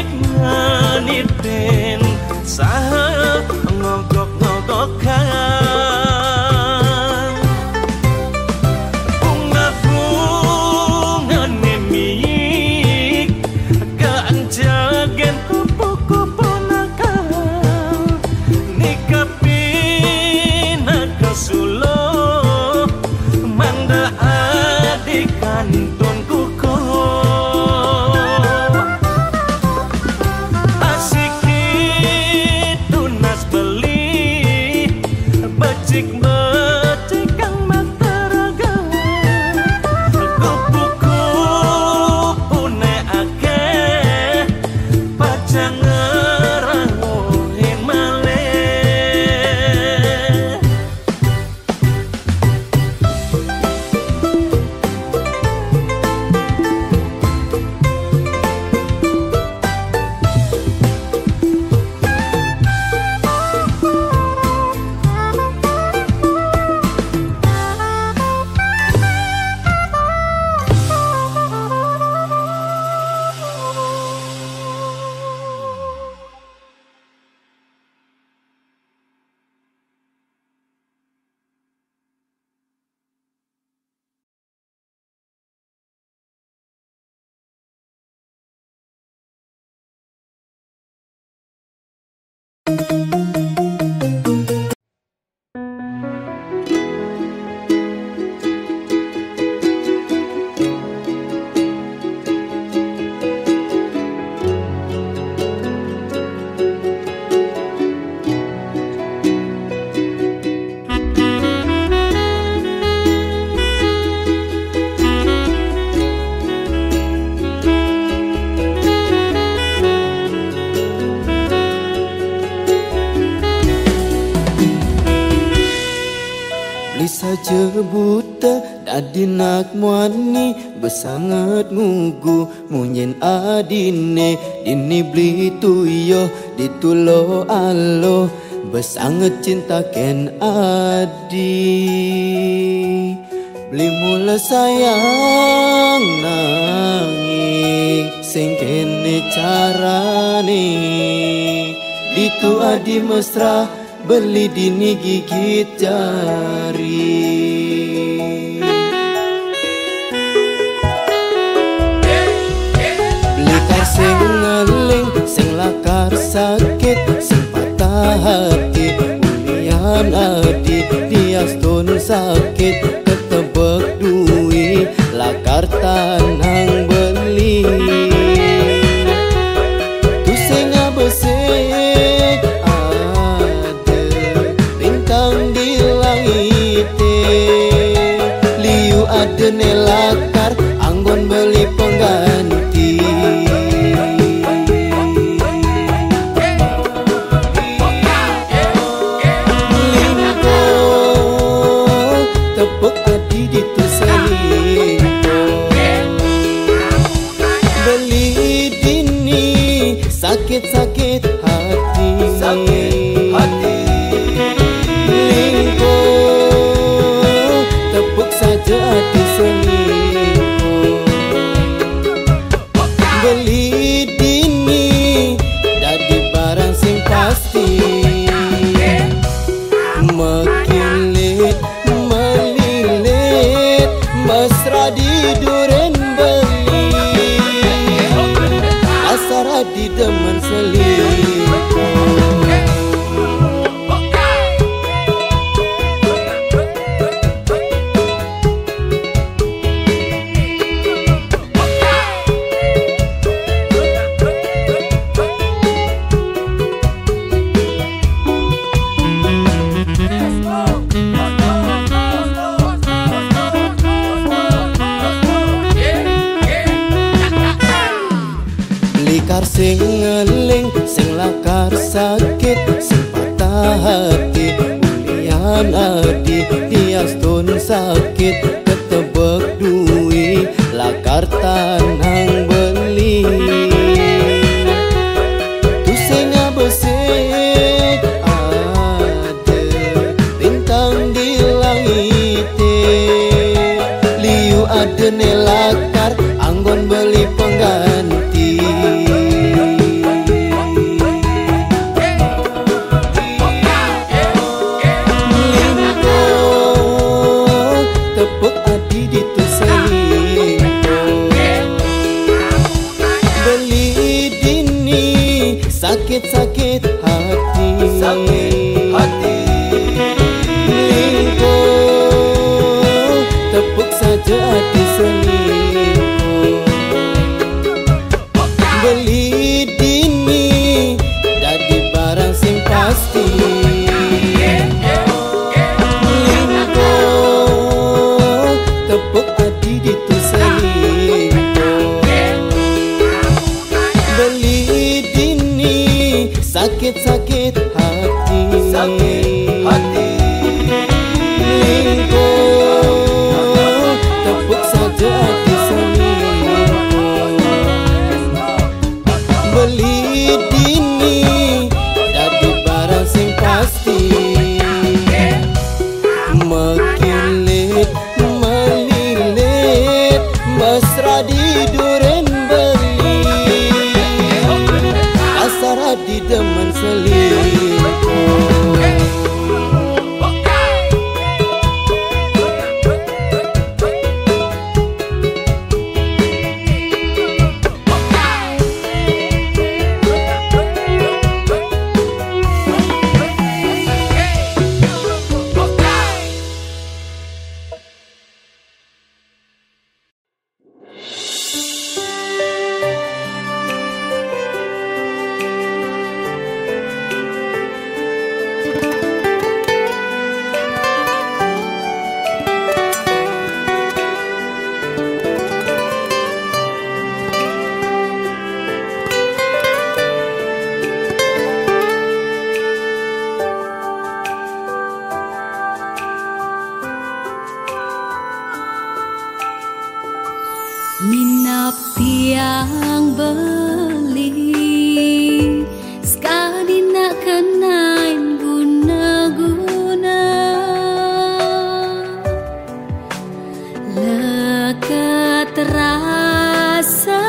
S4: nganit-nganiten saha ngogok-ngogokan bunga-bunga nemik keanjagen kupu-kupu nakal nikapin nakasulo manda adik kantun kuko asikit tunas beli becik-becik kang mataraga kupu-kupu ne akeh pacang ngerangohin maleh
S5: saja buta dadi nak muani besangat ngugu munyen adine dini beli tuyo ditulo alo besangat cinta ken adi beli mula sayang nangi sing kene carane ditu adi mesra beli dini gigit jari beli kar sing ngeling sing lakar sakit sing patah hati ulian adi diastun sakit ketebek duit lakar tanang beli tu sing abesek ada nelakar anggon beli pengganti lingko tepuk adi ditu selingko beli dini sakit-sakit hati lingko tepuk saja hati selingkuh beli dini dadi barang sing pasti mekilit melilit mesra di duren beli asara di demen selingkuh likar sing ngeling sing lakar sakit sing patah hati ulian adi diastun sakit ketebek duit lakar tanang beli tu sing abesek ada bintang di langit liu ada nelakar anggon beli pengganti sakit-sakit hati.
S8: Sakit hati.
S5: Selingkuh, tepuk saja hati selingkuh. Beli dini, dadi barang sing pasti. Selingkuh, tepuk hati ditu selingkuh. Beli dini, sakit-sakit hati.
S8: Sakit hati.
S5: Selingkuh, tepuk saja hati selingkuh. Beli dini, dadi barang sing pasti. Mekilit, melilit, mesra di duren beli. Asara di demen selingkuh.
S1: Minap tiang beli sekali nak kenain guna-guna leket terasa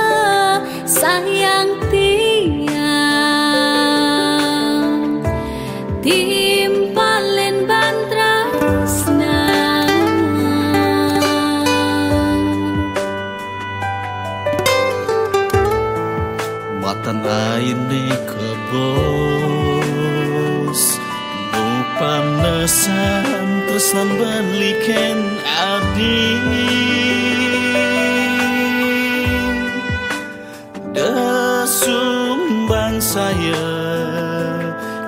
S1: sayang tiang timpalin bantrasna.
S4: Matan aine kebos panesan tresnan baliken adi desumbang saya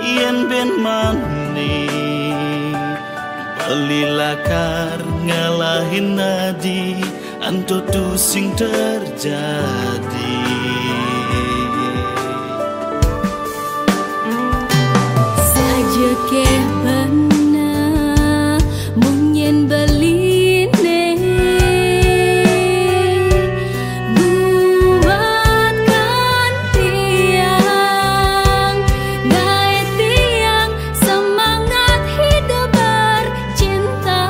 S4: yen ben mani belilakar ngalahin nadi anto tu sing terjadi.
S1: Keh benar mungkin beline buatkan tiang gaya tiang semangat hidup bercinta.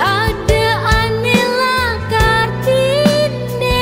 S1: Ada anilah kartini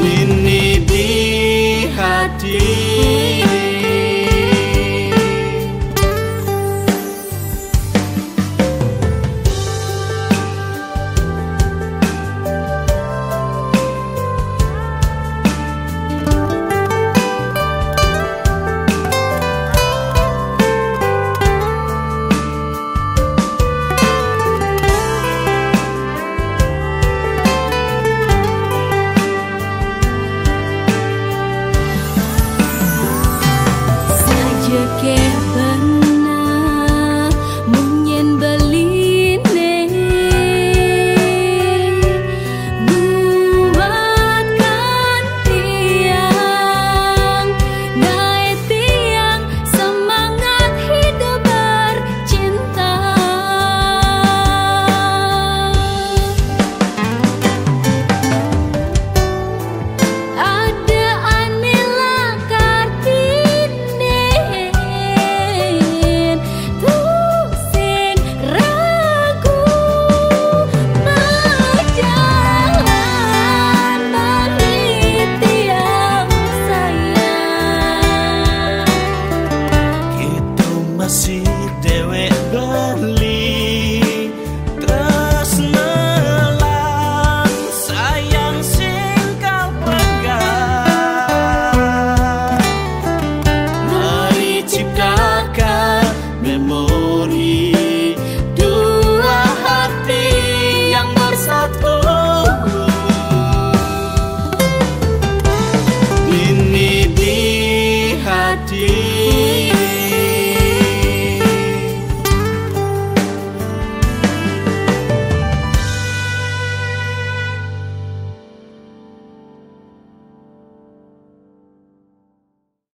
S4: Ini di hati